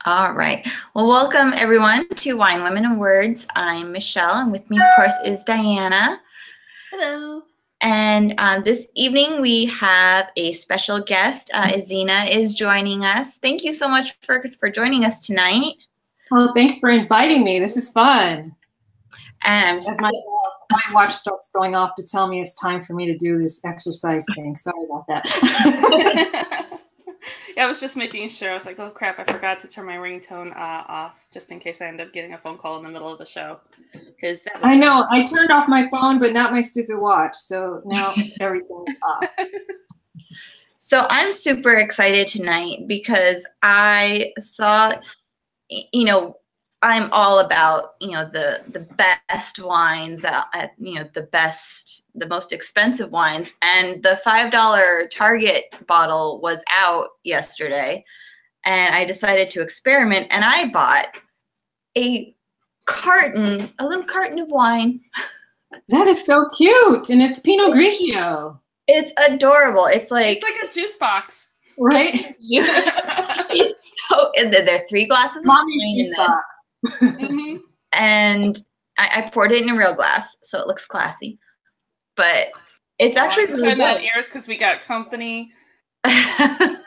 All right. Well, welcome everyone to Wine, Women, and Words. I'm Michelle, and with me, of course, is Diana. Hello. And this evening we have a special guest. Ezina is joining us. Thank you so much for joining us tonight. Well, thanks for inviting me. This is fun. And as my watch starts going off to tell me it's time for me to do this exercise thing. Sorry about that. Yeah, I was just making sure. I was like, oh crap, I forgot to turn my ringtone off just in case I end up getting a phone call in the middle of the show. Because I know I turned off my phone, but not my stupid watch. So now everything is off. So I'm super excited tonight because I saw, I'm all about, the best wines, the most expensive wines. And the $5 Target bottle was out yesterday. And I decided to experiment. And I bought a little carton of wine. That is so cute. And it's Pinot Grigio. It's adorable. It's like a juice box. Right? And there are 3 glasses of wine in this. Mm-hmm. And I poured it in a real glass, so it looks classy. But it's actually really good. Ears because we got company. I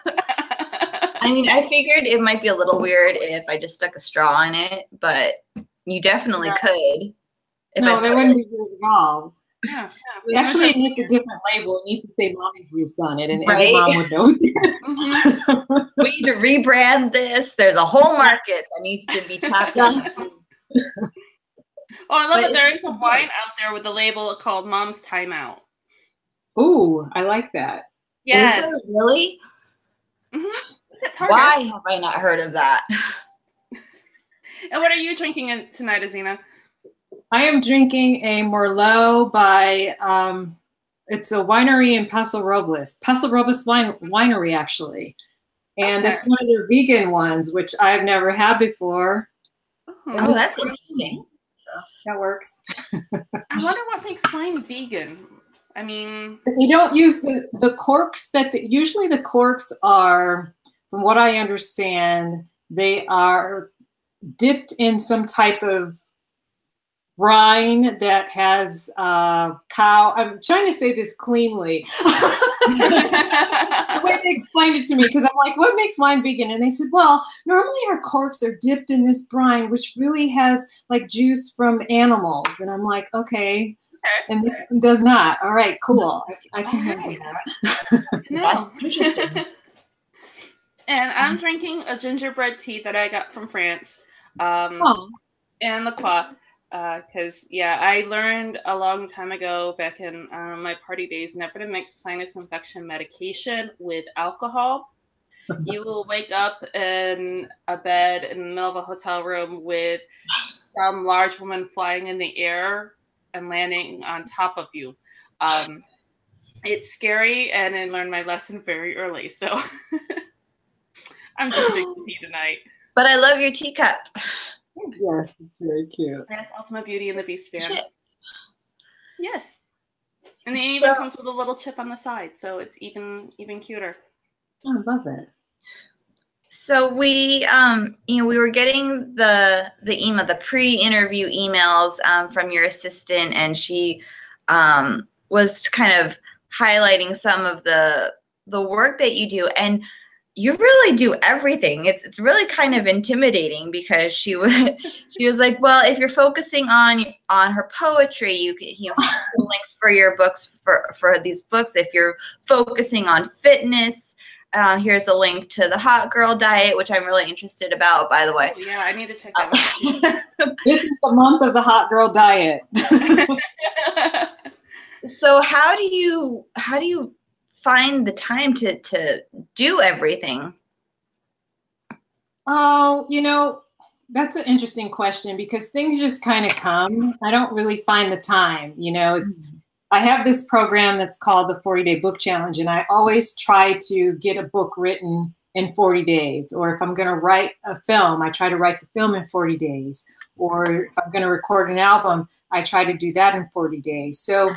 mean, I figured it might be a little weird if I just stuck a straw in it, but you definitely could. No, that wouldn't be weird at all. Yeah. Actually, it needs a different label. It needs to say mommy juice on it, and every mom would know this. We need to rebrand this. There's a whole market that needs to be tapped into. Oh, I love that there is a wine out there with a label called Mom's Timeout. Ooh, I like that. Yes. Is there really? Mm-hmm. Why have I not heard of that? And what are you drinking tonight, Ezina? I am drinking a Merlot by, it's a winery in Paso Robles. Paso Robles winery, actually. And it's one of their vegan ones, which I've never had before. Oh, that's interesting. That works. I wonder what makes wine vegan. I mean, you don't use the corks usually the corks are, from what I understand, they are dipped in some type of brine that has cow. I'm trying to say this cleanly. The way they explained it to me, because I'm like, what makes wine vegan? And they said, well, normally our corks are dipped in this brine, which really has like juice from animals. And I'm like, okay. And this does not. All right, cool. I can handle that. No. Interesting. And I'm drinking a gingerbread tea that I got from France. And La Croix. Because, I learned a long time ago, back in my party days, never to mix sinus infection medication with alcohol. You will wake up in a bed in the middle of a hotel room with some large woman flying in the air and landing on top of you. It's scary, and I learned my lesson very early. So I'm just drinking tea tonight. But I love your teacup. Yes, it's very cute. Yes, Ultimate Beauty and the Beast fan. Yes. And it even comes with a little chip on the side, so it's even cuter. I love it. So we, we were getting the email, the pre-interview emails from your assistant, and she was kind of highlighting some of the work that you do, and you really do everything. It's really kind of intimidating because she was like, well, if you're focusing on her poetry, you can link for your books for these books. If you're focusing on fitness, here's a link to the hot girl diet, which I'm really interested about, by the way. Oh, yeah, I need to check that out. This is the month of the hot girl diet. So how do you find the time to do everything? Oh, that's an interesting question because things just kind of come. I don't really find the time. I have this program that's called the 40-Day Book Challenge, and I always try to get a book written in 40 days. Or if I'm going to write a film, I try to write the film in 40 days. Or if I'm going to record an album, I try to do that in 40 days. So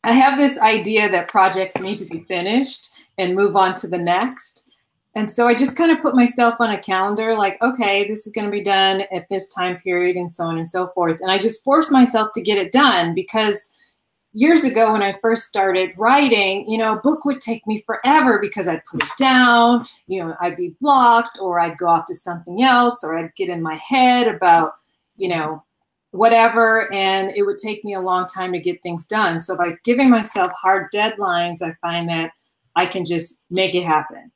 I have this idea that projects need to be finished and move on to the next. And so I just kind of put myself on a calendar, like, okay, this is going to be done at this time period and so on and so forth. And I just forced myself to get it done because years ago when I first started writing, you know, a book would take me forever because I'd put it down, you know, I'd be blocked, or I'd go off to something else, or I'd get in my head about, you know, whatever. And it would take me a long time to get things done. So by giving myself hard deadlines, I find that I can just make it happen.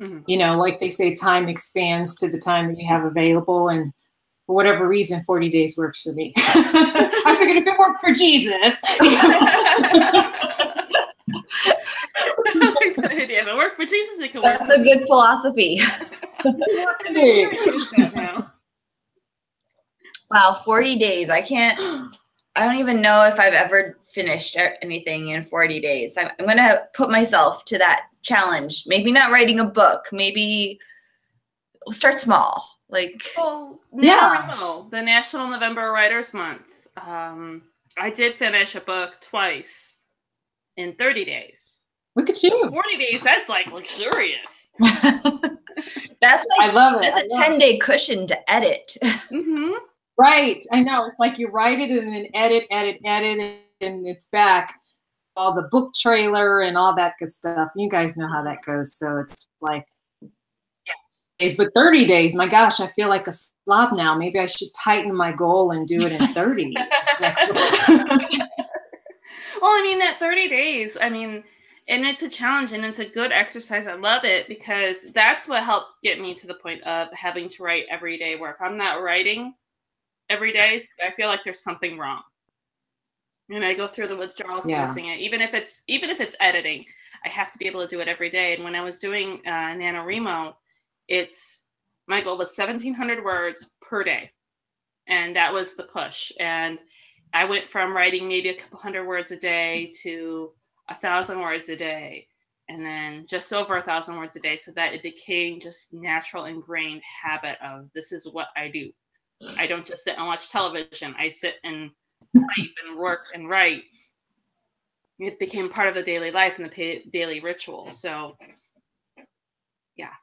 Mm-hmm. You know, like they say, time expands to the time that you have available. And for whatever reason, 40 days works for me. I figured if it worked for Jesus. If it worked for Jesus, it could work. That's a good philosophy. Wow, 40 days. I don't even know if I've ever finished anything in 40 days. I'm going to put myself to that challenge. Maybe not writing a book. Maybe we'll start small. Like, NaNoWriMo, the National November Writers Month. I did finish a book twice in 30 days. Look at you. 40 days, that's like luxurious. That's like, I love it. That's a 10-day cushion to edit. Mm-hmm. Right. I know. It's like you write it and then edit, and it's back. All the book trailer and all that good stuff. You guys know how that goes. So it's like, yeah. But 30 days, my gosh, I feel like a slob now. Maybe I should tighten my goal and do it in 30 next week. Well, I mean, that 30 days, I mean, and it's a challenge and it's a good exercise. I love it because that's what helped get me to the point of having to write every day, where if I'm not writing every day, I feel like there's something wrong. And I go through the withdrawals of missing it. Even if it's editing, I have to be able to do it every day. And when I was doing NaNoWriMo, my goal was 1,700 words per day. And that was the push. And I went from writing maybe a couple hundred words a day to 1,000 words a day, and then just over 1,000 words a day, so that it became just natural ingrained habit of, this is what I do. I don't just sit and watch television. I sit and type and work and write. It became part of the daily life and the daily ritual. So, yeah.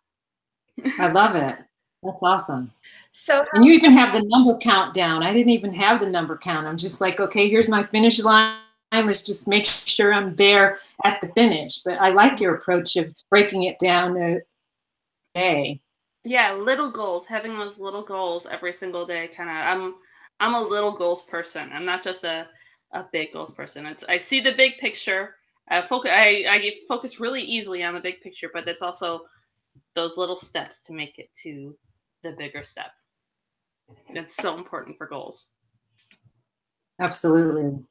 I love it. That's awesome. So, and you even have the number count down. I didn't even have the number count. I'm just like, okay, here's my finish line. Let's just make sure I'm there at the finish. But I like your approach of breaking it down a day. Yeah, little goals, having those little goals every single day. I'm a little goals person. I'm not just a big goals person. I see the big picture. I focus really easily on the big picture, but it's also those little steps to make it to the bigger step. It's so important for goals. Absolutely.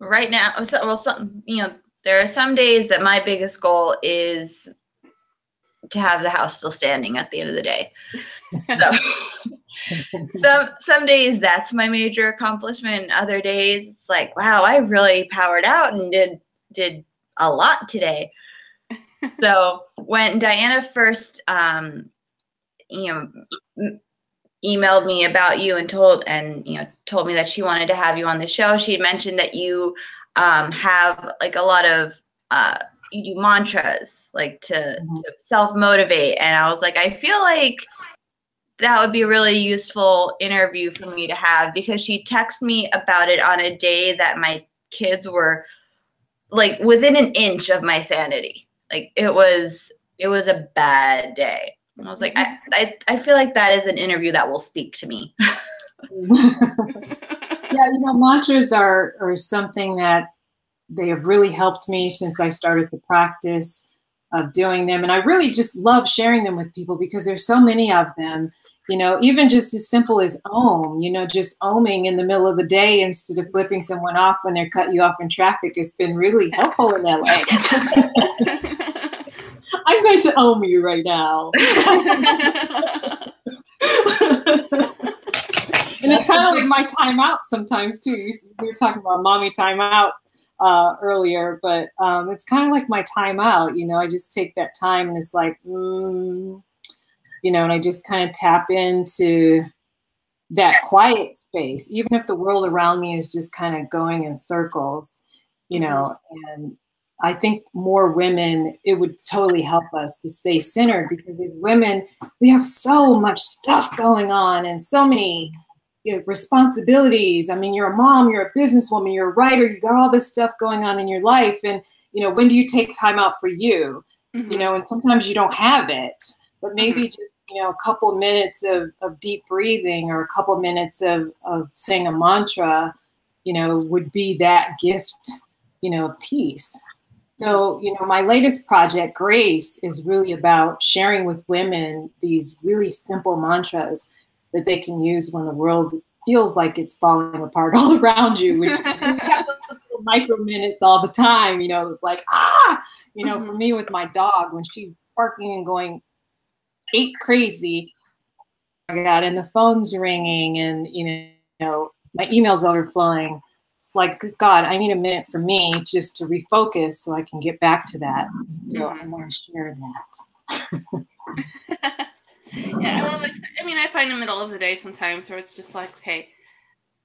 Right now, there are some days that my biggest goal is to have the house still standing at the end of the day. So some days that's my major accomplishment. Other days it's like, wow, I really powered out and did a lot today. So when Diana first emailed me about you and told me that she wanted to have you on the show, she had mentioned that you have like a lot of you do mantras, like to self-motivate. And I was like, I feel like that would be a really useful interview for me to have, because she texted me about it on a day that my kids were like within an inch of my sanity. Like it was a bad day. And I was like, I feel like that is an interview that will speak to me. Yeah, mantras are something that they have really helped me since I started the practice of doing them. And I really just love sharing them with people because there's so many of them, even just as simple as Om, just oming in the middle of the day instead of flipping someone off when they're cut you off in traffic has been really helpful in that way. I'm going to Om you right now. And it's kind of like my timeout sometimes too. We were talking about mommy timeout earlier, but it's kind of like my timeout. I just take that time and it's like, and I just kind of tap into that quiet space, even if the world around me is just kind of going in circles, and I think more women, it would totally help us to stay centered, because as women, we have so much stuff going on and so many responsibilities. I mean, you're a mom, you're a businesswoman, you're a writer, you got all this stuff going on in your life. And, you know, when do you take time out for you? Mm-hmm. You know, and sometimes you don't have it, but maybe just, you know, a couple minutes of deep breathing, or a couple minutes of saying a mantra, you know, would be that gift, you know, of peace. So, you know, my latest project, Grace, is really about sharing with women these really simple mantras that they can use when the world feels like it's falling apart all around you, which we have those little micro minutes all the time, you know, it's like, you know, for me with my dog, when she's barking and going ape crazy, oh my God, and the phone's ringing and, you know, my email's overflowing. It's like, good God, I need a minute for me just to refocus so I can get back to that. So I want to share that. Yeah, I love it. I mean, I find the middle of the day sometimes where it's just like, okay,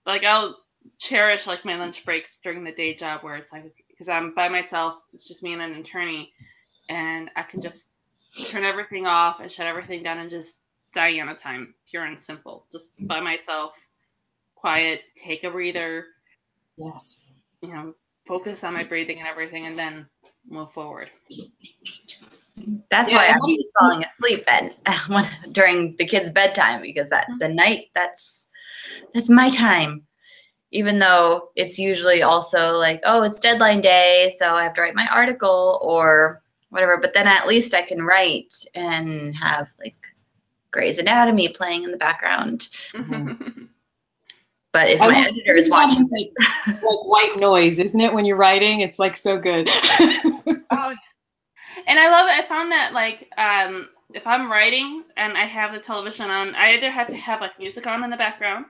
like I'll cherish like my lunch breaks during the day job where it's like, because I'm by myself, it's just me and an attorney, and I can just turn everything off and shut everything down and just Diana time, pure and simple, just by myself, quiet, take a breather. Yes. You know, focus on my breathing and everything, and then move forward. That's why I'm falling asleep during the kids' bedtime, because the night that's my time. Even though it's usually also like, oh, it's deadline day, so I have to write my article or whatever. But then at least I can write and have like Grey's Anatomy playing in the background. Mm-hmm. But if my editor is watching, like white noise, isn't it? When you're writing, it's like so good. Oh, and I love it. I found that like if I'm writing and I have the television on, I either have to have like music on in the background,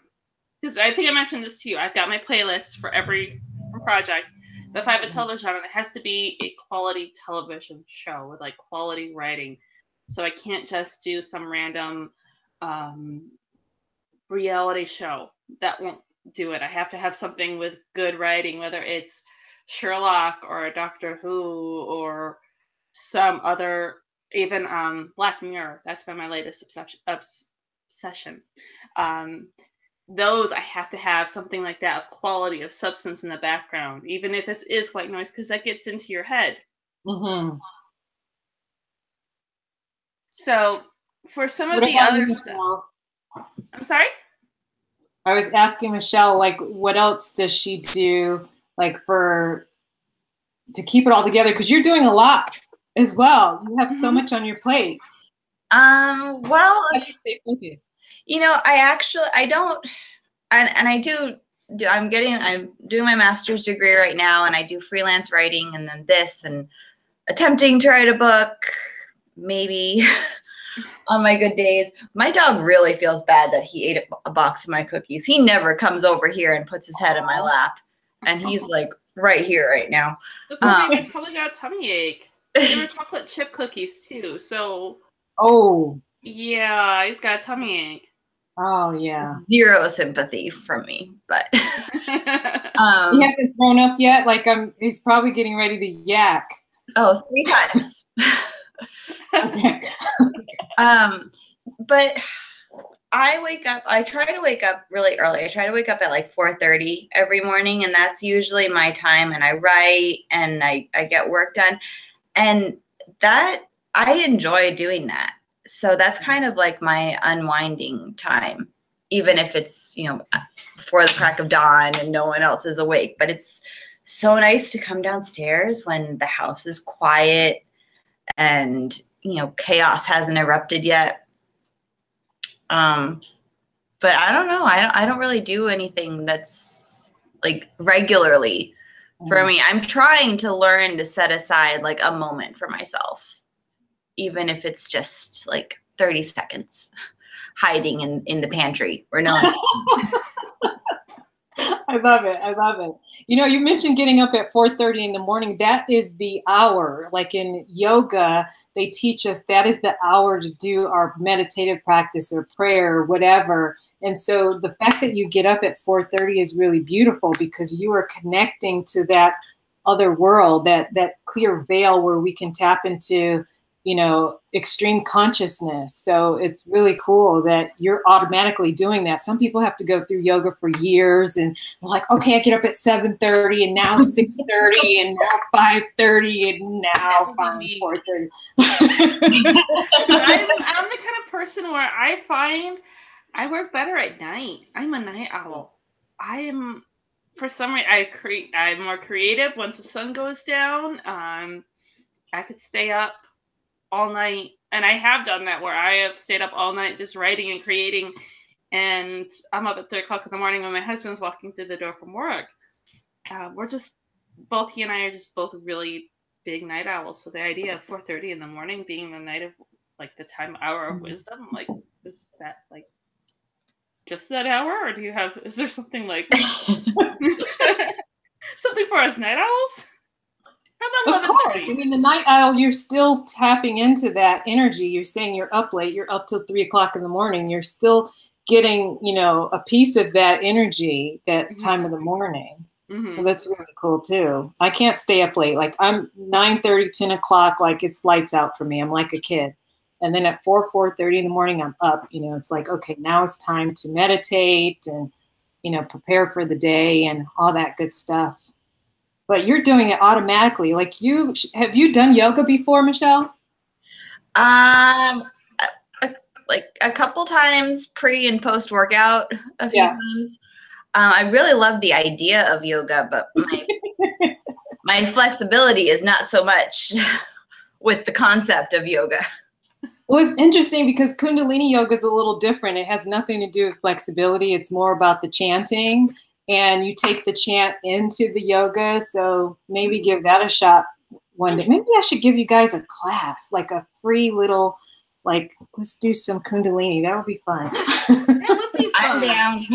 because I think I mentioned this to you. I've got my playlists for every project. But if I have a television on, it has to be a quality television show with like quality writing. So I can't just do some random reality show. That won't do it. I have to have something with good writing, whether it's Sherlock or Doctor Who or some other, even Black Mirror. That's been my latest obsession. Those I have to have something like that of quality, of substance in the background, even if it is white noise, because that gets into your head. Mm-hmm. So for some of the other stuff, I'm sorry? I was asking Michelle, like, what else does she do, like, to keep it all together? Because you're doing a lot as well. You have so much on your plate. Well, how do you stay focused? You know, I don't, and I do, I'm doing my master's degree right now, and I do freelance writing and then this, and attempting to write a book, maybe. On my good days. My dog really feels bad that he ate a box of my cookies. He never comes over here and puts his head in my lap. And he's like right here right now. He probably got a tummy ache. They were chocolate chip cookies too. So. Oh. Yeah, he's got a tummy ache. Oh, yeah. Zero sympathy from me, but. He hasn't thrown up yet? Like, he's probably getting ready to yak. Oh, 3 times. Okay. But I try to wake up really early. I try to wake up at like 4:30 every morning, and that's usually my time, and I write and I get work done, and that I enjoy doing that. So that's kind of like my unwinding time, even if it's, you know, before the crack of dawn and no one else is awake. But it's so nice to come downstairs when the house is quiet and, you know, chaos hasn't erupted yet. But I don't know. I don't really do anything that's like regularly for me. I'm trying to learn to set aside like a moment for myself, even if it's just like 30 seconds hiding in the pantry or no. I love it. I love it. You know, you mentioned getting up at 4:30 in the morning. That is the hour. Like in yoga, they teach us that is the hour to do our meditative practice or prayer or whatever. And so the fact that you get up at 4:30 is really beautiful, because you are connecting to that other world, that clear veil where we can tap into, you know, extreme consciousness. So it's really cool that you're automatically doing that. Some people have to go through yoga for years and they're like, okay, I get up at 7:30 and now 6:30 and now 5:30 and now 4:30. I'm the kind of person where I find I work better at night. I'm a night owl. For some reason, I'm more creative once the sun goes down. I could stay up all night, and I have done that where I have stayed up all night just writing and creating, and I'm up at 3 o'clock in the morning when my husband's walking through the door from work. He and I are just both really big night owls. So the idea of 4:30 in the morning being the night of like the hour of wisdom, like, is that like just that hour, or is there something like something for us night owls? Of course. I mean, the night owl, you're still tapping into that energy. You're saying you're up late, you're up till 3 o'clock in the morning. You're still getting, you know, a piece of that energy that time of the morning. So that's really cool too. I can't stay up late. Like I'm 9:30, 10 o'clock, like it's lights out for me. I'm like a kid. And then at 4:30 in the morning, I'm up. You know, it's like, okay, now it's time to meditate and, you know, prepare for the day and all that good stuff. But you're doing it automatically. Like have you done yoga before, Michelle? Like a couple times pre and post workout, a few times. I really love the idea of yoga, but my flexibility is not so much with the concept of yoga. Well, it's interesting because Kundalini yoga is a little different. It has nothing to do with flexibility. It's more about the chanting, and you take the chant into the yoga. So maybe give that a shot one day. Maybe I should give you guys a class, like a free little, like, let's do some Kundalini. That would be fun. That would be fun. I'm down.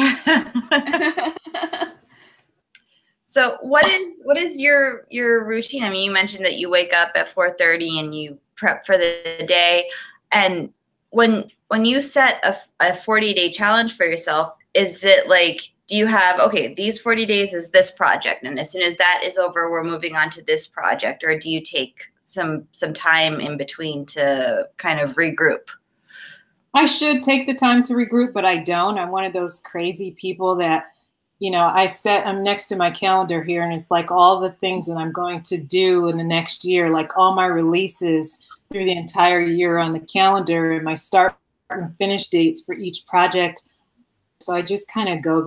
So what is your routine? I mean, you mentioned that you wake up at 4:30 and you prep for the day. And when you set a 40-day challenge for yourself, is it like, do you have, okay, these 40 days is this project, and as soon as that is over, we're moving on to this project? Or do you take some time in between to kind of regroup? I should take the time to regroup, but I don't. I'm one of those crazy people that, you know, I'm next to my calendar here, and it's like all the things that I'm going to do in the next year, like all my releases through the entire year on the calendar, and my start and finish dates for each project. So I just kind of go.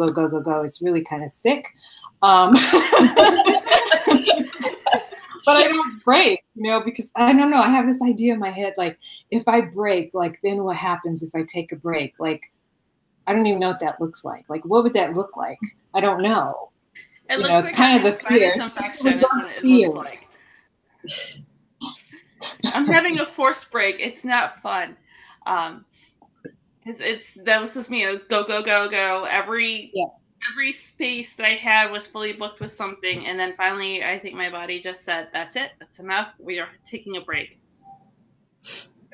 It's really kind of sick. But I don't break, you know, because I don't know. I have this idea in my head, like if I break, like then what happens if I take a break? Like, I don't even know what that looks like. Like, what would that look like? I don't know. It you looks know, it's like kind of the fear. Infection is what it looks like. I'm having a forced break. It's not fun. Because that was just me. It was go. Every space that I had was fully booked with something, and then finally, I think my body just said, "That's it. That's enough. We are taking a break."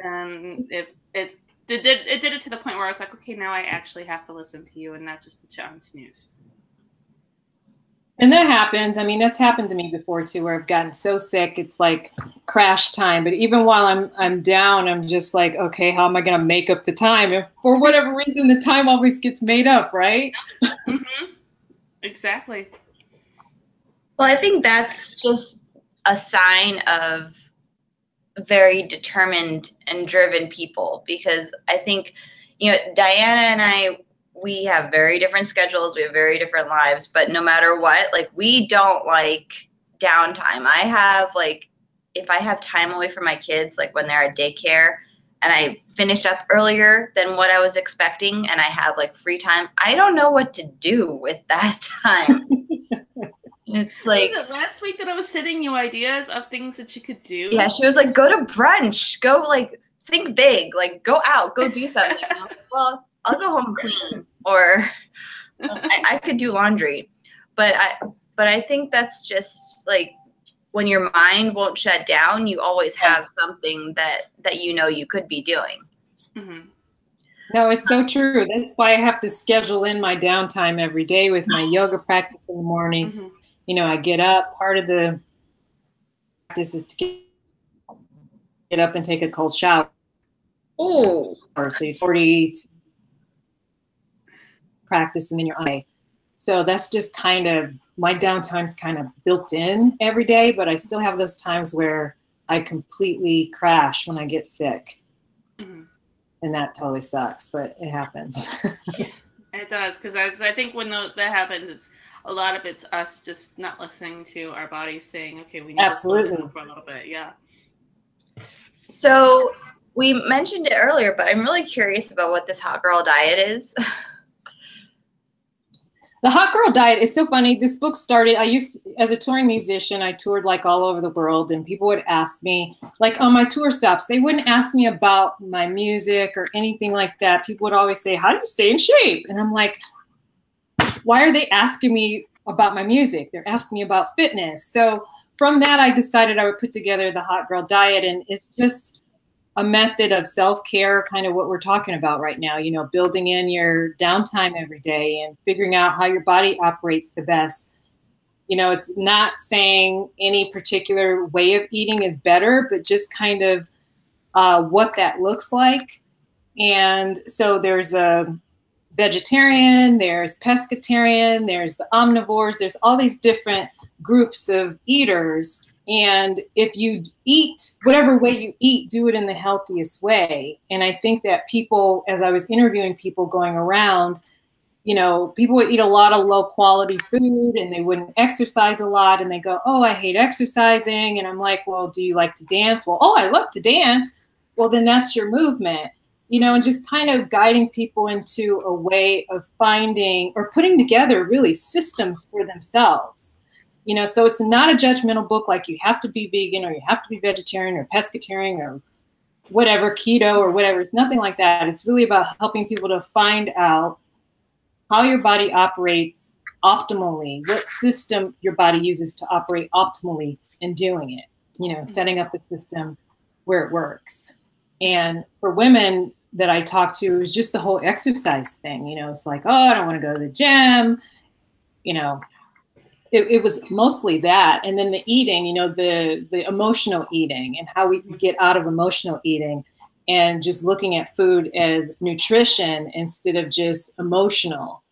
And it did it to the point where I was like, "Okay, now I actually have to listen to you and not just put you on snooze." And that happens. I mean, that's happened to me before too, where I've gotten so sick, it's like crash time. But even while I'm down, I'm just like, okay, how am I going to make up the time? And for whatever reason, the time always gets made up, right? Exactly. Well, I think that's just a sign of very determined and driven people, because I think, you know, Diana and I, we have very different schedules. We have very different lives, but no matter what, like, we don't like downtime. I have, like, if I have time away from my kids, like when they're at daycare and I finished up earlier than what I was expecting and I have like free time, I don't know what to do with that time. It's like, was it last week that I was sending you ideas of things that you could do? Yeah, she was like, go to brunch, go, like, think big, like, go out, go do something. I was like, well, I'll go home and clean, or I could do laundry. But I think that's just like, when your mind won't shut down, you always have something that you know you could be doing. Mm-hmm. No, it's so true. That's why I have to schedule in my downtime every day with my yoga practice in the morning. Mm-hmm. You know, I get up, part of the practice is to get up and take a cold shower. Oh, So you're 40 to practice and then you're on. So that's just kind of, my downtime's kind of built in every day, but I still have those times where I completely crash when I get sick. Mm-hmm. And that totally sucks, but it happens. Yeah, it does, because I think when that happens, it's a lot of it's us just not listening to our bodies saying, okay, we need to slow down for a little bit. Yeah. So we mentioned it earlier, but I'm really curious about what this hot girl diet is. The hot girl diet is so funny. This book started, as a touring musician, I toured like all over the world, and people would ask me, like on my tour stops, they wouldn't ask me about my music or anything like that. People would always say, how do you stay in shape? And I'm like, why are they asking me about my music? They're asking me about fitness. So from that, I decided I would put together the hot girl diet, and it's just a method of self-care, kind of what we're talking about right now, you know, building in your downtime every day and figuring out how your body operates the best. You know, it's not saying any particular way of eating is better, but just kind of what that looks like. And so there's a vegetarian, there's pescatarian, there's the omnivores, there's all these different groups of eaters. And if you eat, whatever way you eat, do it in the healthiest way. And I think that people, as I was interviewing people going around, you know, people would eat a lot of low quality food and they wouldn't exercise a lot. And they go, oh, I hate exercising. And I'm like, well, do you like to dance? Well, oh, I love to dance. Well, then that's your movement, you know, and just kind of guiding people into a way of finding or putting together really systems for themselves. You know, so it's not a judgmental book like you have to be vegan or you have to be vegetarian or pescatarian or whatever, keto or whatever. It's nothing like that. It's really about helping people to find out how your body operates optimally, what system your body uses to operate optimally in doing it, you know, setting up a system where it works. And for women that I talk to, it was just the whole exercise thing. You know, it's like, oh, I don't want to go to the gym, you know. It was mostly that. And then the eating, you know, the emotional eating and how we can get out of emotional eating and just looking at food as nutrition instead of just emotional.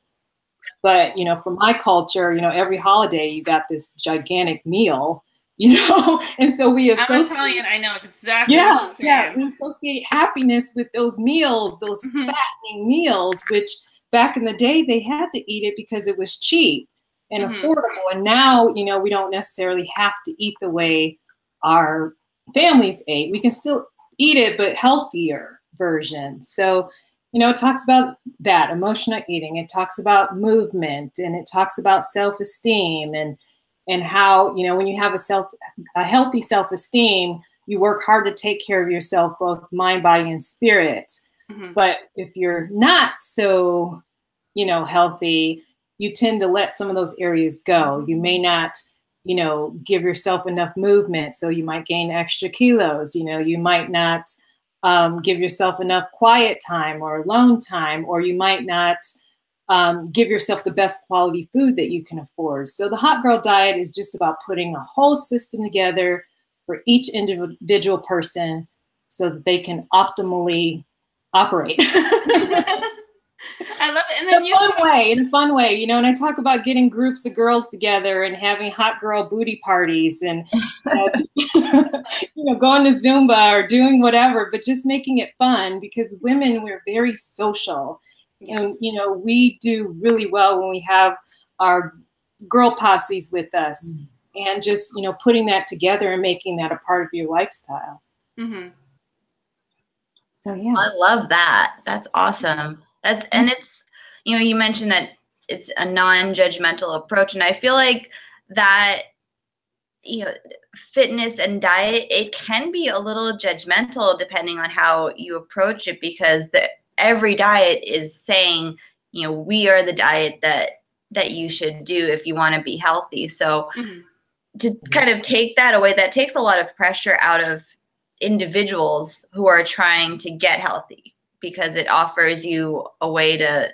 But, you know, for my culture, you know, every holiday you got this gigantic meal, you know, and so we associate. I'm Italian, I know exactly. Yeah, yeah, we associate happiness with those meals, those fattening meals, which back in the day they had to eat it because it was cheap and affordable. And now, you know, we don't necessarily have to eat the way our families ate. We can still eat it, but healthier version. So, you know, it talks about that emotional eating. It talks about movement, and it talks about self-esteem and how, you know, when you have a healthy self-esteem, you work hard to take care of yourself, both mind, body, and spirit. But if you're not so, you know, healthy, you tend to let some of those areas go. You may not, you know, give yourself enough movement. So you might gain extra kilos. You know, you might not give yourself enough quiet time or alone time, or you might not give yourself the best quality food that you can afford. So the hot girl diet is just about putting a whole system together for each individual person so that they can optimally operate. I love it. And then in a fun way, you know, and I talk about getting groups of girls together and having hot girl booty parties and, you know, going to Zumba or doing whatever, but just making it fun, because women, we're very social. Yes. And, you know, we do really well when we have our girl posses with us and just, you know, putting that together and making that a part of your lifestyle. So, yeah. I love that. That's awesome. And it's, you know, you mentioned that it's a non-judgmental approach. And I feel like that, you know, fitness and diet, it can be a little judgmental depending on how you approach it, because every diet is saying, you know, we are the diet that you should do if you want to be healthy. So to kind of take that away, that takes a lot of pressure out of individuals who are trying to get healthy, because it offers you a way to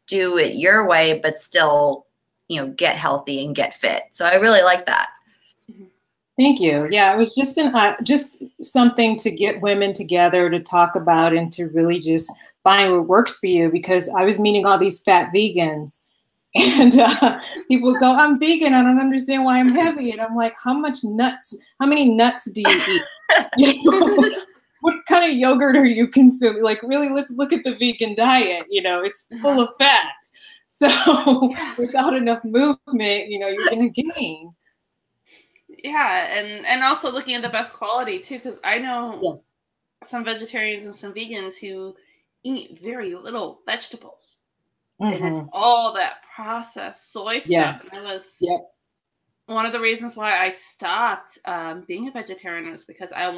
do it your way, but still, you know, get healthy and get fit. So I really like that. Thank you. Yeah, it was just something to get women together to talk about and to really just find what works for you, because I was meeting all these fat vegans and people would go, I'm vegan, I don't understand why I'm heavy. And I'm like, how many nuts do you eat? You know, what kind of yogurt are you consuming? Like, really, let's look at the vegan diet. It's full of fat. So without enough movement, you're going to gain. Yeah, and also looking at the best quality too, because I know some vegetarians and some vegans who eat very little vegetables, and it's all that processed soy stuff. And that was one of the reasons why I stopped being a vegetarian, was because I didn't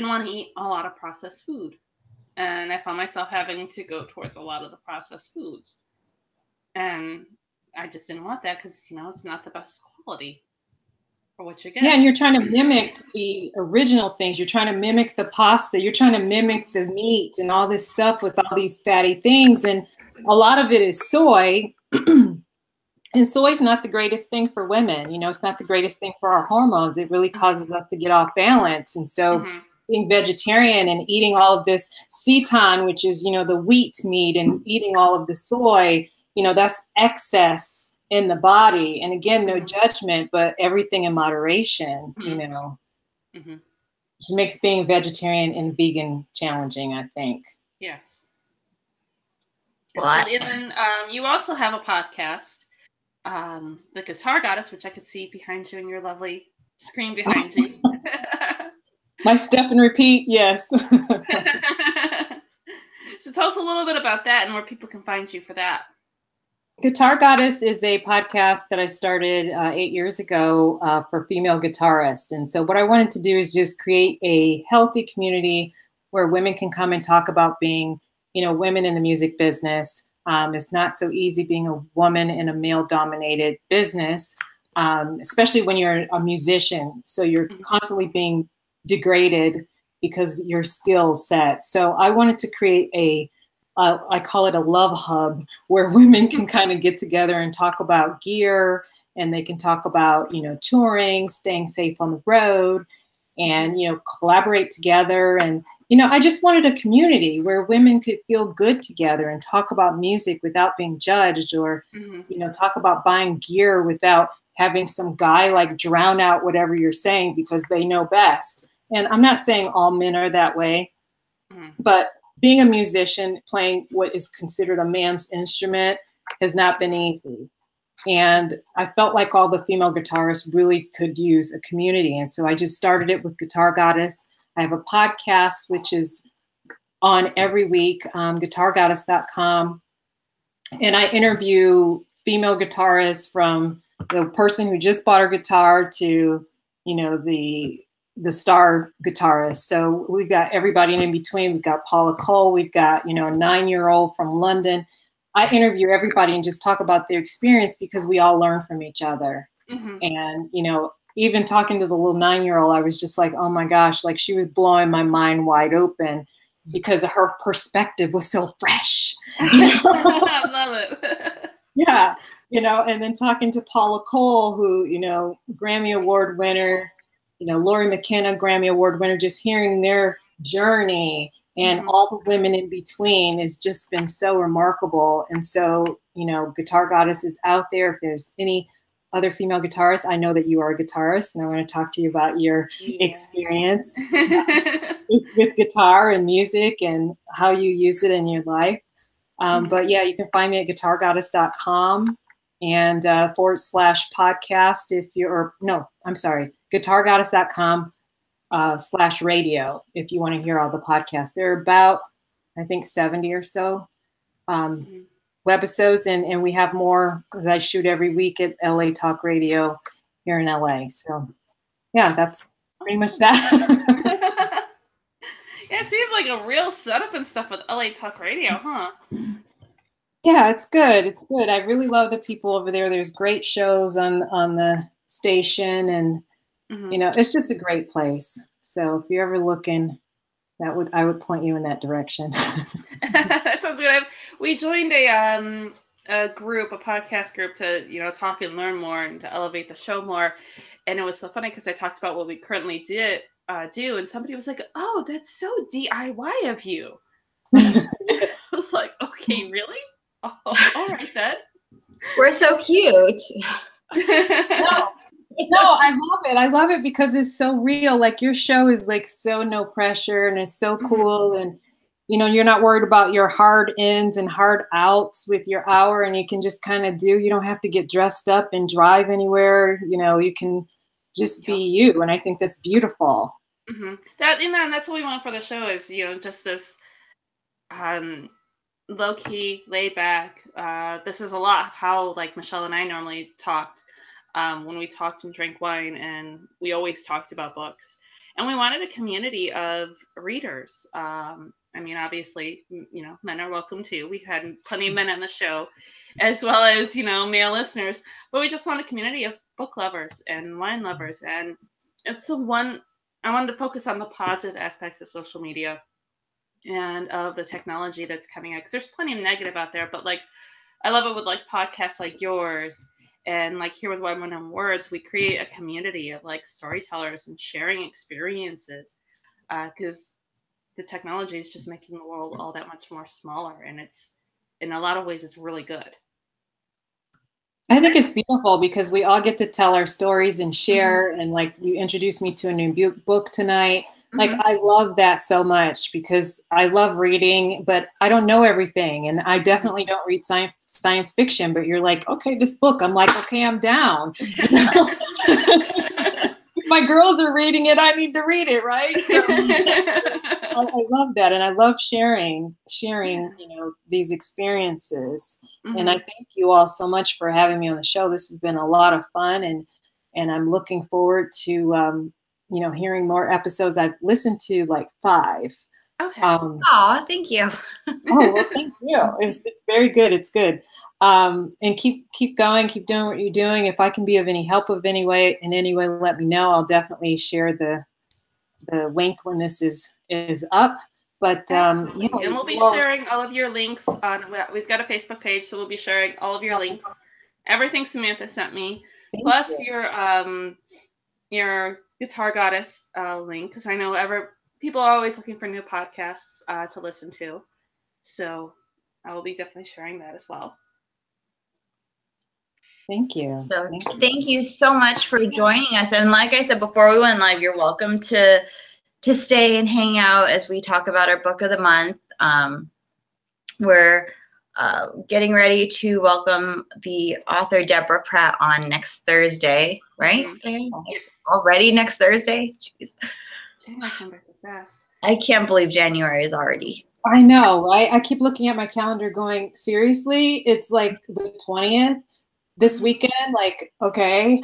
want to eat a lot of processed food, and I found myself having to go towards a lot of the processed foods, and I just didn't want that, because it's not the best quality. Yeah, and you're trying to mimic the original things. You're trying to mimic the pasta. You're trying to mimic the meat and all this stuff with all these fatty things. And a lot of it is soy. And soy is not the greatest thing for women. It's not the greatest thing for our hormones. It really causes us to get off balance. And so being vegetarian and eating all of this seitan, which is, the wheat meat, and eating all of the soy, that's excess in the body. And again, no judgment, but everything in moderation, which makes being vegetarian and vegan challenging, I think. Yes. Well, and then you also have a podcast, The Guitar Goddess, which I could see behind you in your lovely screen behind you. My step and repeat, yes. So tell us a little bit about that and where people can find you for that. Guitar Goddess is a podcast that I started 8 years ago for female guitarists. And so what I wanted to do is just create a healthy community where women can come and talk about being, women in the music business. It's not so easy being a woman in a male-dominated business, especially when you're a musician. So you're constantly being degraded because your skill set. So I wanted to create I call it a love hub, where women can kind of get together and talk about gear, and they can talk about, touring, staying safe on the road, and, collaborate together. And, I just wanted a community where women could feel good together and talk about music without being judged, or, talk about buying gear without having some guy like drown out whatever you're saying because they know best. And I'm not saying all men are that way, but being a musician, playing what is considered a man's instrument, has not been easy. And I felt like all the female guitarists really could use a community. And so I just started it with Guitar Goddess. I have a podcast, which is on every week, guitargoddess.com. And I interview female guitarists, from the person who just bought her guitar to, the star guitarist. So we've got everybody in between. We've got Paula Cole. We've got, a 9-year-old from London. I interview everybody and just talk about their experience, because we all learn from each other. And, even talking to the little 9-year-old, I was just like, oh my gosh, like she was blowing my mind wide open because her perspective was so fresh. I love it. Yeah. And then talking to Paula Cole, who, Grammy Award winner, Lori McKenna, Grammy Award winner, just hearing their journey and all the women in between has just been so remarkable. And so, Guitar Goddess is out there. If there's any other female guitarists, I know that you are a guitarist, and I want to talk to you about your experience with guitar and music and how you use it in your life. But yeah, you can find me at guitargoddess.com and /podcast if you're, guitargoddess.com /radio if you want to hear all the podcasts. There are about, I think, 70 or so webisodes, and we have more because I shoot every week at LA Talk Radio here in LA. So yeah, that's pretty much that. Yeah, so you have like a real setup and stuff with LA Talk Radio, huh? Yeah, it's good. It's good. I really love the people over there. There's great shows on the station, and it's just a great place. So if you're ever looking, I would point you in that direction. That sounds good. We joined a group, a podcast group, to talk and learn more and to elevate the show more. And it was so funny because I talked about what we currently do, and somebody was like, "Oh, that's so DIY of you." I was like, "Okay, really? Oh, all right then." We're so cute. No, I love it. I love it because it's so real. Like your show is like so no pressure and it's so cool. And, you know, you're not worried about your hard ins and hard outs with your hour, and you can just kind of you don't have to get dressed up and drive anywhere. You know, you can just be you. And I think that's beautiful. That's what we want for the show is, you know, just this low key, laid back. This is a lot how like Michelle and I normally talked when we talked and drank wine, and we always talked about books. And we wanted a community of readers. I mean, obviously, you know, men are welcome too. We've had plenty of men on the show, as well as, you know, male listeners. But we just want a community of book lovers and wine lovers. And it's the one I wanted to focus on the positive aspects of social media and of the technology that's coming out. Because there's plenty of negative out there. But like, I love it with like podcasts like yours. And like here with Wine on Words, we create a community of like storytellers and sharing experiences, because the technology is just making the world all that much more smaller, and it's in a lot of ways it's really good. I think it's beautiful because we all get to tell our stories and share. And like you introduced me to a new book tonight. Like I love that so much because I love reading, but I don't know everything. And I definitely don't read science fiction, but you're like, okay, this book, I'm like, okay, I'm down. My girls are reading it. I need to read it. Right. So I love that. And I love sharing, you know, these experiences. And I thank you all so much for having me on the show. This has been a lot of fun, and I'm looking forward to, you know, hearing more episodes. I've listened to like 5. Okay. Thank you. Well, thank you. It's very good. It's good. And keep going, keep doing what you're doing. If I can be of any help in any way, let me know. I'll definitely share the link when this is up. But and we'll be sharing all of your links on. We've got a Facebook page, so we'll be sharing all of your links. Everything Samantha sent me, plus your Guitar Goddess link, because I know people are always looking for new podcasts to listen to. So I will be definitely sharing that as well. Thank you. So thank you so much for joining us. And like I said before we went live, you're welcome to stay and hang out as we talk about our book of the month. We're getting ready to welcome the author Deborah Pratt on next Thursday, right? Already next Thursday? Jeez. January's coming by so fast. I can't believe January is already. I know, right? I keep looking at my calendar going, seriously? It's like the 20th this weekend? Like, okay.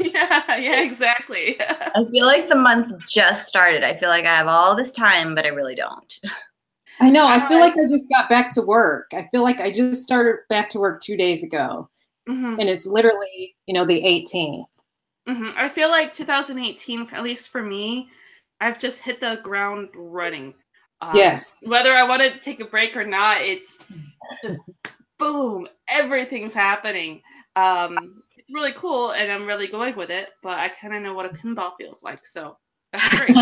yeah, exactly. I feel like the month just started. I feel like I have all this time, but I really don't. I know. I feel like I just got back to work. I feel like I just started back to work 2 days ago. And it's literally, you know, the 18th. I feel like 2018, at least for me, I've just hit the ground running. Yes. Whether I wanted to take a break or not, it's just boom, everything's happening. It's really cool, and I'm really going with it, but I kind of know what a pinball feels like, so that's great.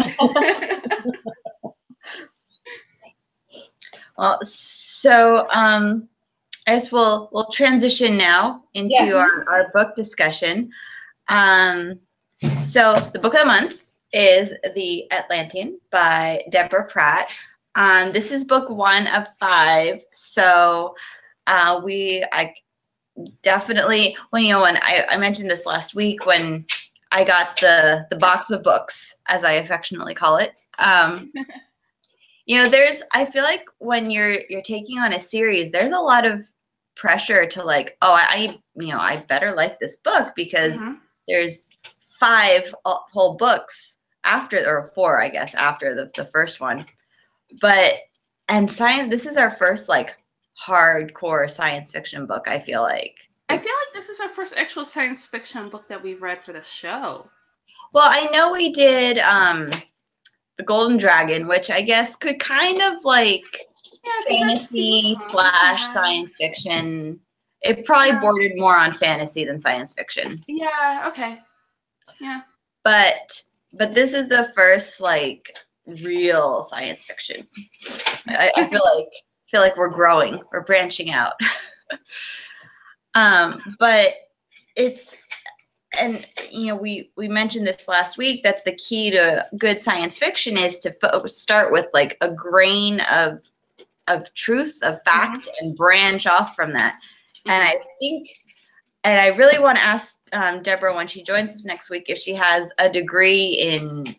Well, so I guess we'll transition now into our book discussion. So the book of the month is The Atlantean by Deborah Pratt. This is book 1 of 5. So I definitely, well, you know, when I mentioned this last week when I got the box of books, as I affectionately call it. You know, I feel like when you're taking on a series, there's a lot of pressure to like, oh, I better like this book because there's 5 whole books after, or 4, I guess, after the first one. This is our first like hardcore science fiction book, I feel like. I feel like this is our first actual science fiction book that we've read for the show. Well, I know we did The Golden Dragon, which I guess could kind of like fantasy / science fiction. It probably bordered more on fantasy than science fiction. Yeah, okay. Yeah. But this is the first like real science fiction. I feel like we're growing, we're branching out. But it's, and you know, we mentioned this last week, that the key to good science fiction is to start with like a grain of truth, of fact, and branch off from that. And I think, and I really want to ask Deborah when she joins us next week if she has a degree in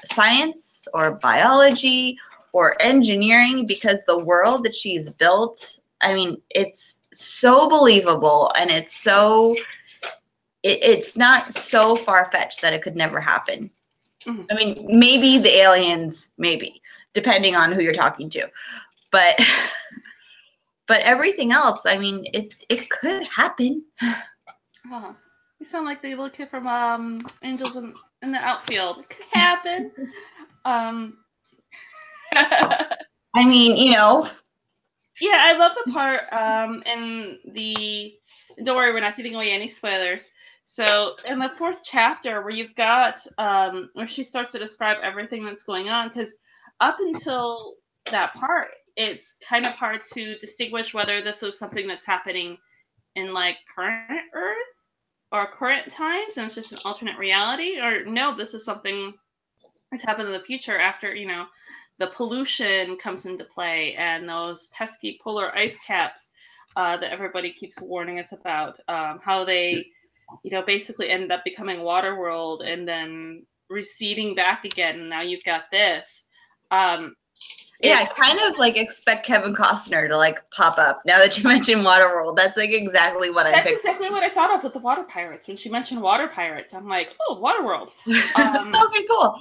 science or biology or engineering, because the world that she's built, I mean, it's so believable, and it's so, it's not so far-fetched that it could never happen. I mean, maybe the aliens, maybe, depending on who you're talking to. But everything else, I mean, it could happen. Oh, you sound like the little kid from Angels in the Outfield. It could happen. I mean, you know. Yeah, I love the part in the, don't worry, we're not giving away any spoilers. So in the 4th chapter, where you've got where she starts to describe everything that's going on, because up until that part, it's kind of hard to distinguish whether this was something that's happening in like current Earth or current times, and it's just an alternate reality, or no, this is something that's happened in the future after, you know, the pollution comes into play and those pesky polar ice caps that everybody keeps warning us about, how they, you know, basically ended up becoming water world and then receding back again. And now you've got this. Yeah, I kind of like expect Kevin Costner to like pop up now that you mentioned Waterworld. That's like exactly what I picked. That's exactly what I thought of with the water pirates. When she mentioned water pirates, I'm like, oh, Waterworld. Okay, cool.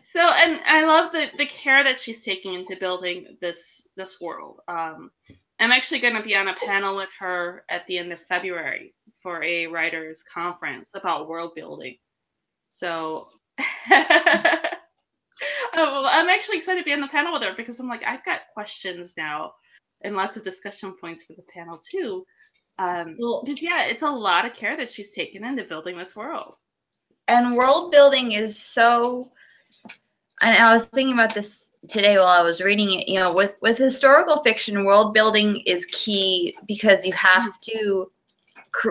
So, and I love the care that she's taking into building this world. I'm actually going to be on a panel with her at the end of February for a writers' conference about world building. So I'm actually excited to be on the panel with her, because I'm like, I've got questions now and lots of discussion points for the panel too. Because yeah, it's a lot of care that she's taken into building this world. And world building is so, and I was thinking about this today while I was reading it, you know, with historical fiction, world building is key, because you have to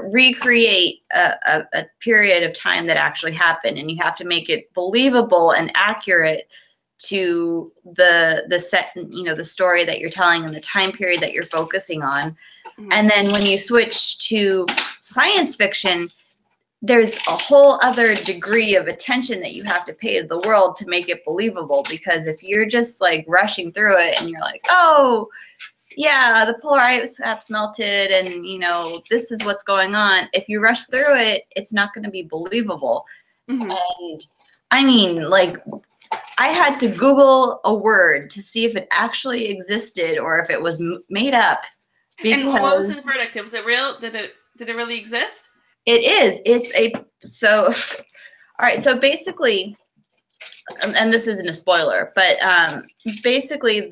recreate a period of time that actually happened, and you have to make it believable and accurate to the set, you know, the story that you're telling and the time period that you're focusing on. And then when you switch to science fiction, there's a whole other degree of attention that you have to pay to the world to make it believable. Because if you're just like rushing through it and you're like, oh yeah, the polar ice caps melted and, you know, this is what's going on, if you rush through it, it's not going to be believable. And I mean, like, I had to Google a word to see if it actually existed or if it was made up. And what was the verdict? Was it real? Did it really exist? It is. So, all right. So basically, and this isn't a spoiler, but basically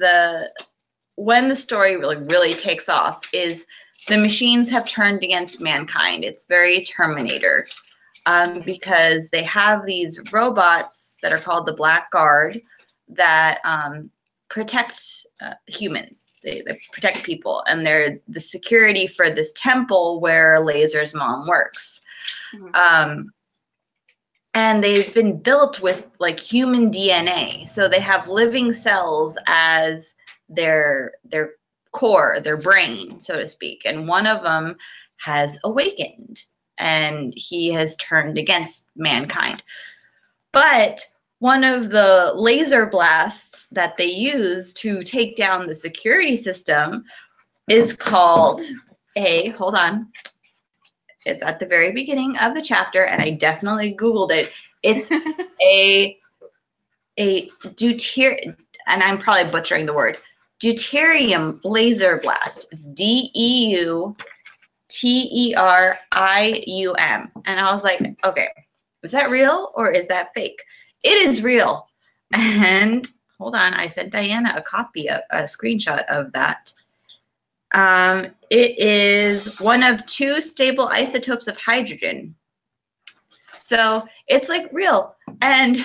when the story really takes off is the machines have turned against mankind. It's very Terminator, because they have these robots that are called the Black Guard that protect humans. They protect people, and they're the security for this temple where Laser's mom works. And they've been built with like human DNA. So they have living cells as their core, their brain, so to speak. And one of them has awakened and he has turned against mankind. But one of the laser blasts that they use to take down the security system is called hold on. It's at the very beginning of the chapter, and I definitely Googled it. It's a deuterium, and I'm probably butchering the word, deuterium laser blast. It's DEUTERIUM. And I was like, okay, is that real or is that fake? It is real. And hold on, I sent Diana a copy, a screenshot of that. It is one of 2 stable isotopes of hydrogen. So it's like real. And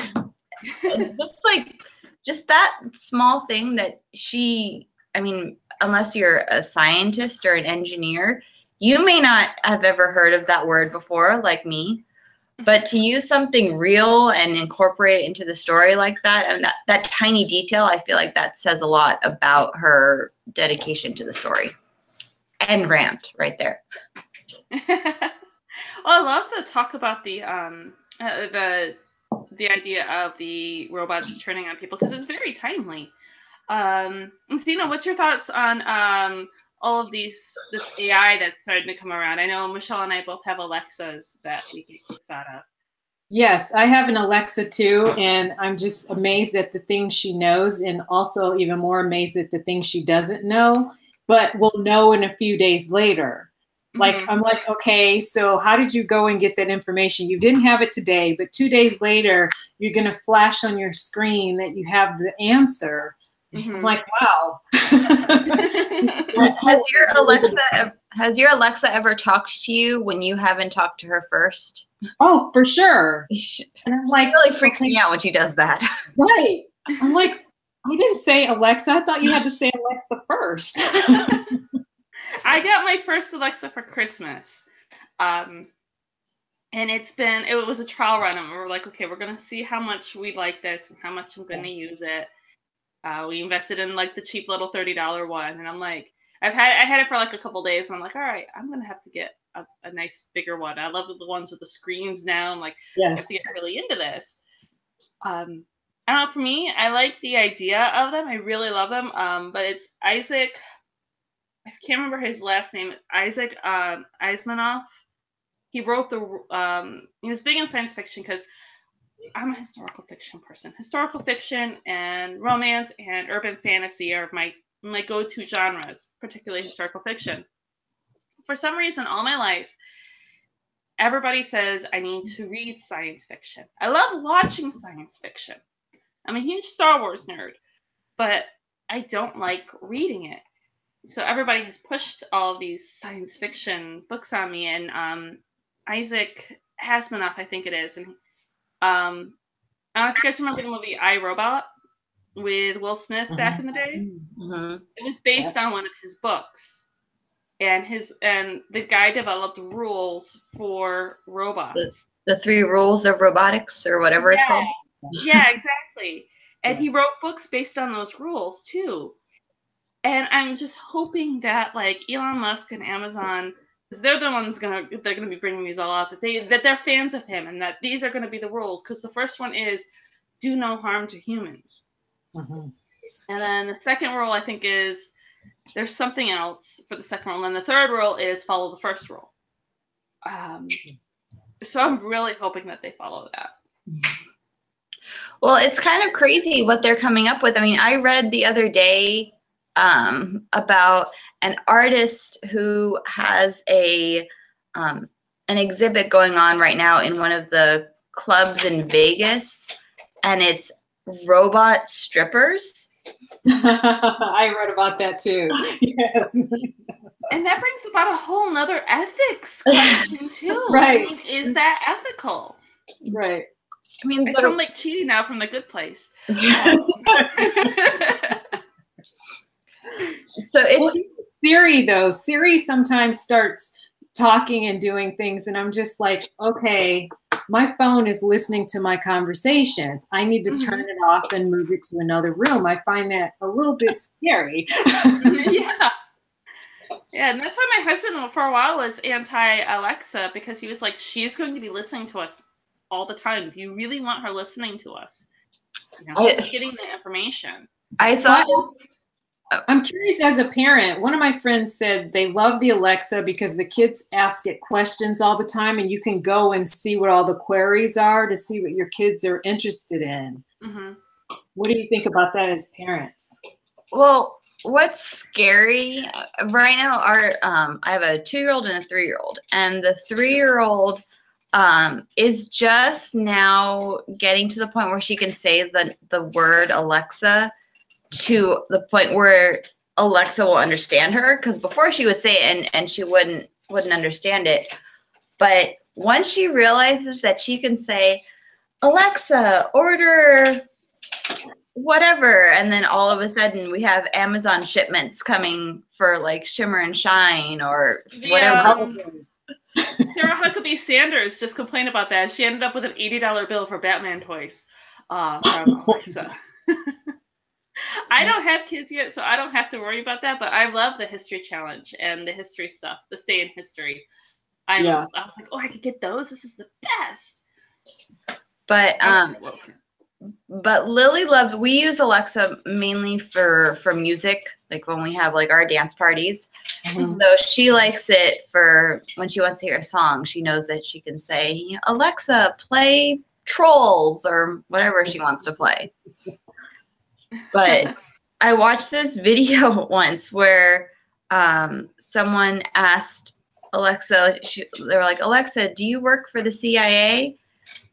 just that small thing that I mean, unless you're a scientist or an engineer, you may not have ever heard of that word before, like me. But to use something real and incorporate it into the story like that, and that tiny detail, I feel like that says a lot about her dedication to the story. And rant right there. Well, I love to talk about the idea of the robots turning on people because it's very timely. Ezina, what's your thoughts on all of this AI that's starting to come around? I know Michelle and I both have Alexas that we get kicks out of. Yes, I have an Alexa too, and I'm just amazed at the things she knows, and also even more amazed at the things she doesn't know, but will know in a few days later. Like, I'm like, okay, so how did you go and get that information? You didn't have it today, but 2 days later, you're going to flash on your screen that you have the answer. I'm like, wow. Has your Alexa ever talked to you when you haven't talked to her first? Oh, for sure. And I'm like, it really freaks me out when she does that. Right. I'm like, I didn't say Alexa. I thought you had to say Alexa first. I got my first Alexa for Christmas. And it was a trial run, and we were like, okay, we're going to see how much we like this and how much I'm going to use it. We invested in like the cheap little $30 one, and I'm like, I had it for like a couple days, and I'm like, all right, I'm going to have to get a nice bigger one. I love the ones with the screens now. I'm like, I have to get really into this. I don't know, for me, I like the idea of them. I really love them. But it's Isaac, I can't remember his last name, Isaac Asimov. He wrote he was big in science fiction because I'm a historical fiction person. Historical fiction and romance and urban fantasy are my go-to genres, particularly historical fiction. For some reason, all my life, everybody says I need to read science fiction. I love watching science fiction. I'm a huge Star Wars nerd, but I don't like reading it. So everybody has pushed all of these science fiction books on me, and Isaac Asimov, I think it is, and I don't know if you guys remember the movie I, Robot with Will Smith back in the day. It was based on one of his books, and the guy developed rules for robots. The 3 rules of robotics, or whatever it's called. Yeah, exactly. And he wrote books based on those rules too. And I'm just hoping that like Elon Musk and Amazon, because they're the ones they're gonna be bringing these all out, that they're fans of him, and that these are gonna be the rules. Because the first one is do no harm to humans, and then the second rule I think is there's something else for the second rule, and then the third rule is follow the first rule. So I'm really hoping that they follow that. Well, it's kind of crazy what they're coming up with. I mean, I read the other day about an artist who has an exhibit going on right now in one of the clubs in Vegas, and it's robot strippers. I read about that too. Yes. And that brings about a whole nother ethics question too. Right. I mean, is that ethical? Right. I mean, I sound like cheating now from The Good Place. So it's Siri though. Siri sometimes starts talking and doing things, and I'm just like, okay, my phone is listening to my conversations. I need to turn it off and move it to another room. I find that a little bit scary. Yeah, and that's why my husband for a while was anti-Alexa, because he was like, she's going to be listening to us all the time. Do you really want her listening to us? You know, just getting the information. I saw. I'm curious as a parent. One of my friends said they love the Alexa because the kids ask it questions all the time, and you can go and see what all the queries are to see what your kids are interested in. What do you think about that as parents? Well, what's scary right now I have a 2-year-old and a 3-year-old, and the 3-year-old is just now getting to the point where she can say the word Alexa to the point where Alexa will understand her, because before she would say it and she wouldn't understand it. But once she realizes that she can say, Alexa, order whatever, and then all of a sudden we have Amazon shipments coming for like Shimmer and Shine or whatever. Sarah Huckabee Sanders just complained about that. She ended up with an $80 bill for Batman toys from Alexa. I don't have kids yet, so I don't have to worry about that, but I love the history challenge and the history stuff, the stay in history. I was like, oh, I could get those. This is the best. But Lily loves, we use Alexa mainly for music, like when we have like our dance parties. So she likes it for when she wants to hear a song. She knows that she can say, Alexa, play Trolls or whatever she wants to play. But I watched this video once where someone asked Alexa, they were like, Alexa, do you work for the CIA?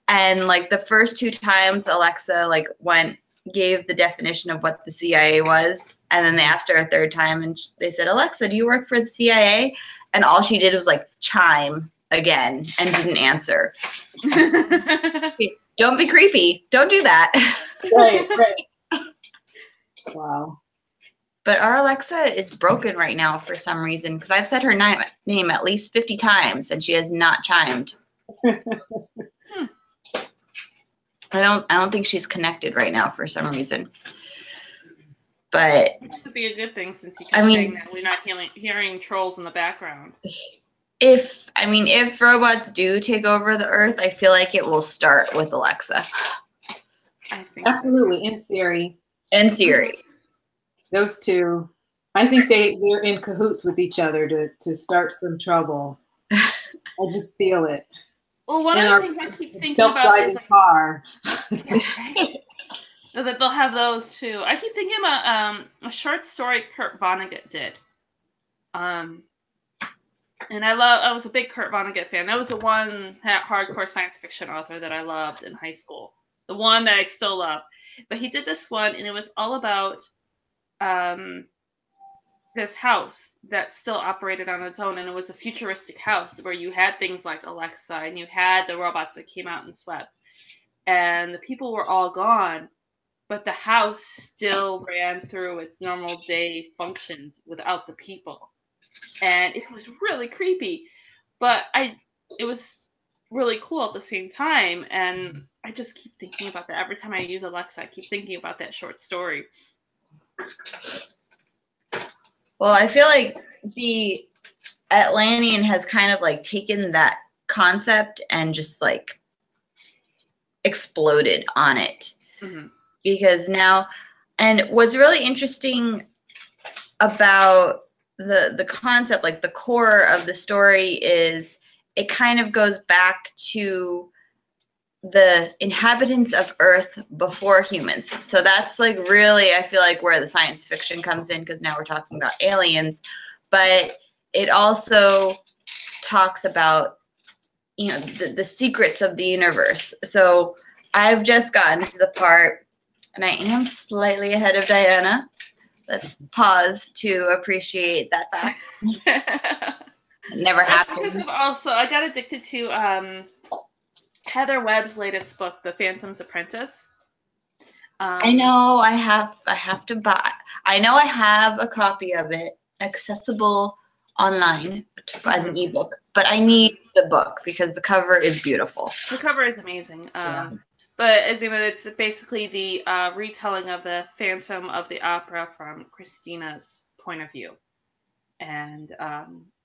And like the first 2 times Alexa like gave the definition of what the CIA was. And then they asked her a 3rd time and they said, Alexa, do you work for the CIA? And all she did was like chime again and didn't answer. Don't be creepy. Don't do that. Right. Wow. But our Alexa is broken right now for some reason because I've said her name at least 50 times and she has not chimed. I don't think she's connected right now for some reason. But it could be a good thing since you keep saying that we're not hearing trolls in the background. If robots do take over the earth, I feel like it will start with Alexa. I think absolutely so. And Siri. Those two. I think they're in cahoots with each other to start some trouble. I just feel it. Well, one of the things I keep thinking about is like, car. That they'll have those too. I keep thinking about a short story Kurt Vonnegut did. And I was a big Kurt Vonnegut fan. That was the one hardcore science fiction author that I loved in high school. The one that I still love. But he did this one, and it was all about this house that still operated on its own, and it was a futuristic house where you had things like Alexa and you had the robots that came out and swept, and the people were all gone, but the house still ran through its normal day functions without the people, and it was really creepy, but it was really cool at the same time, and I just keep thinking about that every time I use Alexa. I keep thinking about that short story. Well, I feel like the Atlantean has kind of like taken that concept and just like exploded on it. Because now, and what's really interesting about the concept, like the core of the story, is it kind of goes back to the inhabitants of Earth before humans. So that's like really, I feel like, where the science fiction comes in, because now we're talking about aliens. But it also talks about, the secrets of the universe. So I've just gotten to the part, and I am slightly ahead of Diana. Let's pause to appreciate that fact. It never happens. I got addicted to Heather Webb's latest book, The Phantom's Apprentice. I know I have to buy. I know I have a copy of it accessible online as an ebook, but I need the book because the cover is beautiful. The cover is amazing. But as you know, it's basically the retelling of the Phantom of the Opera from Christina's point of view, and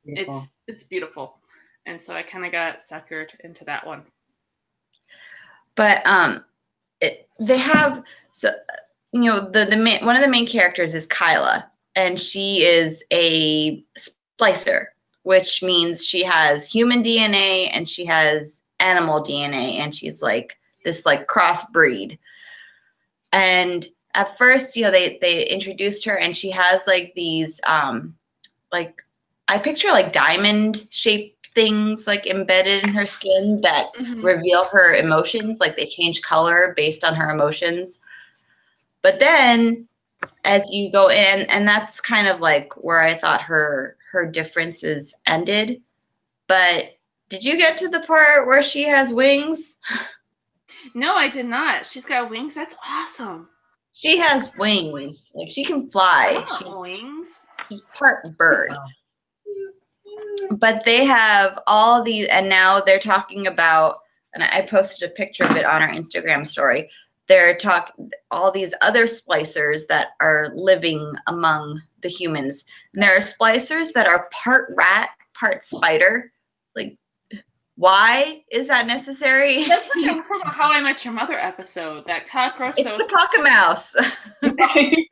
it's beautiful. And so I kind of got suckered into that one. But they have one of the main characters is Kyla, and she is a splicer, which means she has human DNA and she has animal DNA, and she's like this like crossbreed. And at first, they introduced her, and she has like these like, I picture like diamond shaped things like embedded in her skin that reveal her emotions. Like they change color based on her emotions. But then as you go in, and that's kind of like where I thought her differences ended. But Did you get to the part where she has wings? No, I did not. She's got wings. That's awesome. She has wings. Like, she can fly. She's wings. She's part bird. But they have all these, and now they're talking about, and I posted a picture of it on our Instagram story. They're talking all these other splicers that are living among the humans. And there are splicers that are part rat, part spider. Like, why is that necessary? That's like from a How I Met Your Mother episode. That cockroach. It's the pocket mouse. Nobody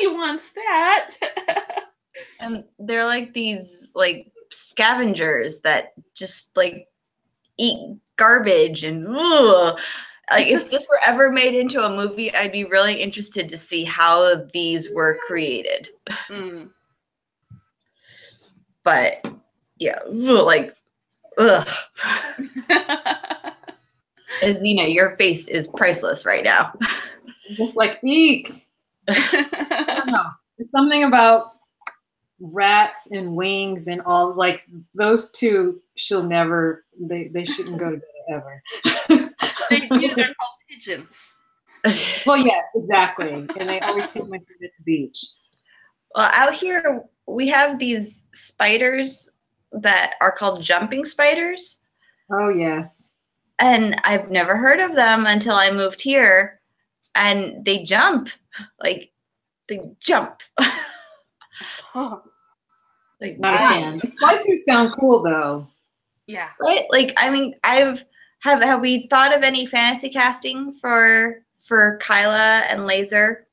wants that. And they're like these like scavengers that just like eat garbage and ugh. Like, if this were ever made into a movie, I'd be really interested to see how these were created. Mm. But yeah, like, ugh. Ezina, your face is priceless right now. Just like, eek. I don't know. There's something about rats and wings and all, like, those two she'll never, they shouldn't go to bed ever. They're called pigeons. Well, yeah, exactly. And they always take my food at the beach. Well, out here, we have these spiders that are called jumping spiders. Oh, yes. And I've never heard of them until I moved here. And they jump. Like, they jump. Like, not a fan. The splicers sound cool, though. Yeah. Right? Like, I mean, have we thought of any fantasy casting for Kyla and Laser?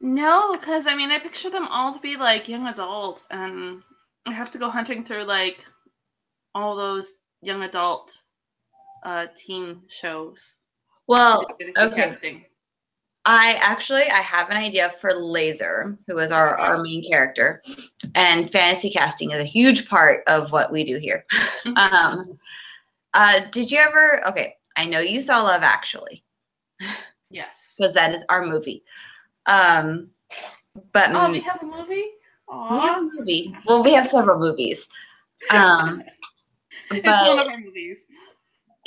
No, because I mean, I picture them all to be like young adult, and I have to go hunting through like all those young adult teen shows. Well, Okay. Casting. I have an idea for Laser, who is our main character, and fantasy casting is a huge part of what we do here. Did you ever? Okay, I know you saw Love Actually. Yes. Because that is our movie. But we have a movie? Aww. We have a movie. Well, we have several movies. It's one of our movies.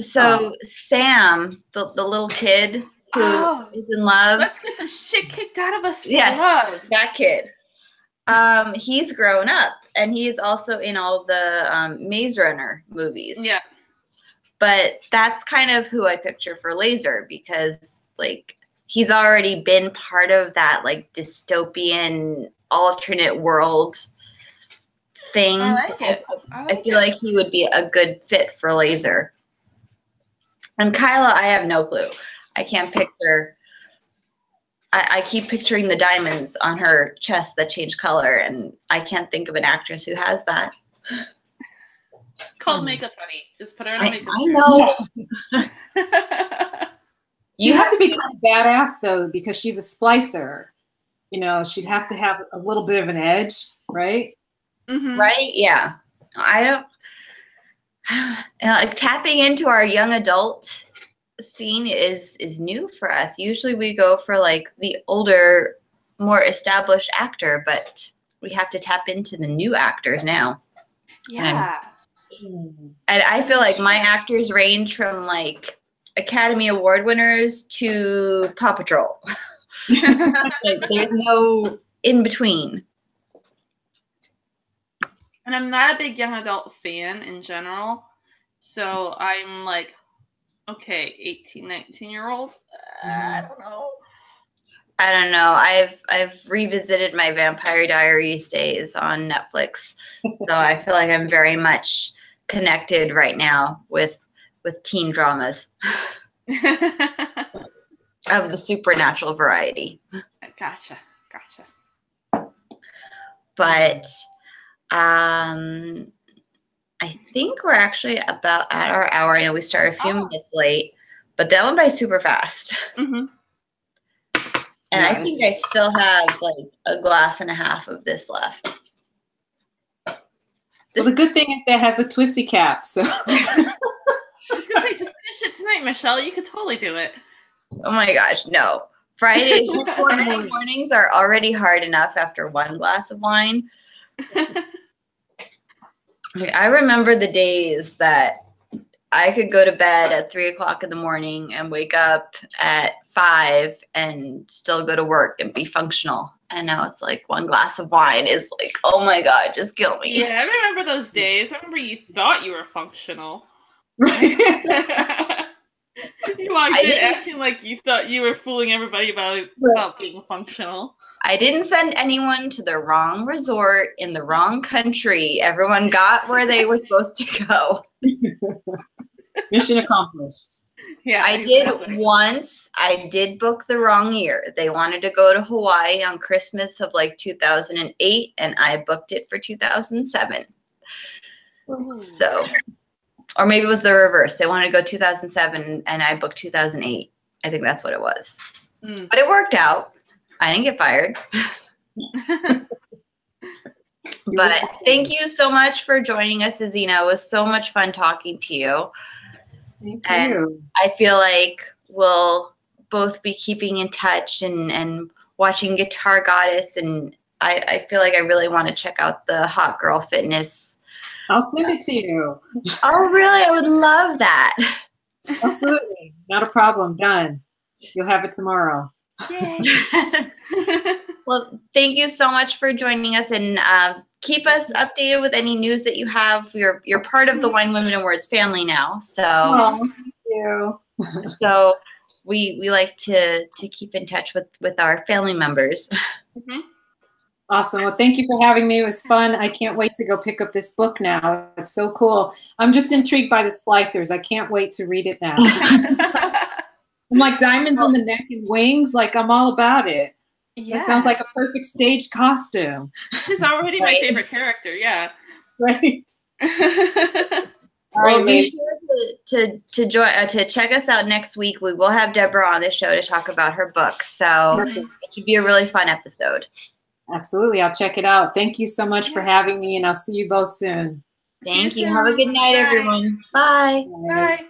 So Sam, the little kid who is in love. Let's get the shit kicked out of us for love. That kid. He's grown up, and he's also in all the Maze Runner movies. Yeah. But that's kind of who I picture for Laser, because like he's already been part of that like dystopian alternate world thing. I like it. I feel like he would be a good fit for Laser. And Kyla, I have no clue. I can't picture. I keep picturing the diamonds on her chest that change color, and I can't think of an actress who has that. Called makeup, honey. Just put her in a makeup. I know. You have to be kind of badass, though, because she's a splicer. You know, she'd have to have a little bit of an edge, right? Mm-hmm. Right? Yeah. I don't. Like, tapping into our young adult scene is new for us. Usually we go for like the older, more established actor, but we have to tap into the new actors now. Yeah. And I feel like my actors range from like Academy Award winners to Paw Patrol. Like, there's no in between. And I'm not a big young adult fan in general. So I'm like, okay, 18, 19-year-olds. I don't know. I don't know. I've revisited my Vampire Diaries days on Netflix. So I feel like I'm very much connected right now with teen dramas of the supernatural variety. Gotcha. But I think we're actually about at our hour. I know we started a few minutes late, but that went by super fast. Mm-hmm. And I think I still have like a glass and a half of this left. Well, the good thing is that it has a twisty cap, so. I was gonna say, just finish it tonight, Michelle. You could totally do it. Oh my gosh, no. Friday mornings are already hard enough after one glass of wine. I remember the days that I could go to bed at 3 o'clock in the morning and wake up at 5 and still go to work and be functional. And now it's like one glass of wine is like, oh my God, just kill me. Yeah, I remember those days. I remember you thought you were functional. You walked in acting like you thought you were fooling everybody about being functional. I didn't send anyone to the wrong resort in the wrong country. Everyone got where they were supposed to go. Mission accomplished. Yeah, I did once. I did book the wrong year. They wanted to go to Hawaii on Christmas of like 2008, and I booked it for 2007. So, or maybe it was the reverse. They wanted to go 2007, and I booked 2008. I think that's what it was. But it worked out. I didn't get fired. But thank you so much for joining us, Ezina. It was so much fun talking to you. Thank and you. I feel like we'll both be keeping in touch and watching Guitar Goddess. And I feel like I really want to check out the Hot Girl Fitness. I'll send it to you. Oh, really? I would love that. Absolutely. Not a problem. Done. You'll have it tomorrow. Yay. Well, thank you so much for joining us, and keep us updated with any news that you have. You're part of the Wine, Women, and Words family now, so thank you. So we like to keep in touch with our family members. Awesome. Well, thank you for having me. It was fun. I can't wait to go pick up this book now. It's so cool. I'm just intrigued by the splicers. I can't wait to read it now. I'm like diamonds on the neck and wings. Like, I'm all about it. Yeah. It sounds like a perfect stage costume. She's already my favorite character. Yeah. Right. Well, be sure to check us out next week. We will have Deborah on the show to talk about her book. So it should be a really fun episode. Absolutely. I'll check it out. Thank you so much for having me, and I'll see you both soon. Thank you. Have a good night, everyone. Bye. Bye.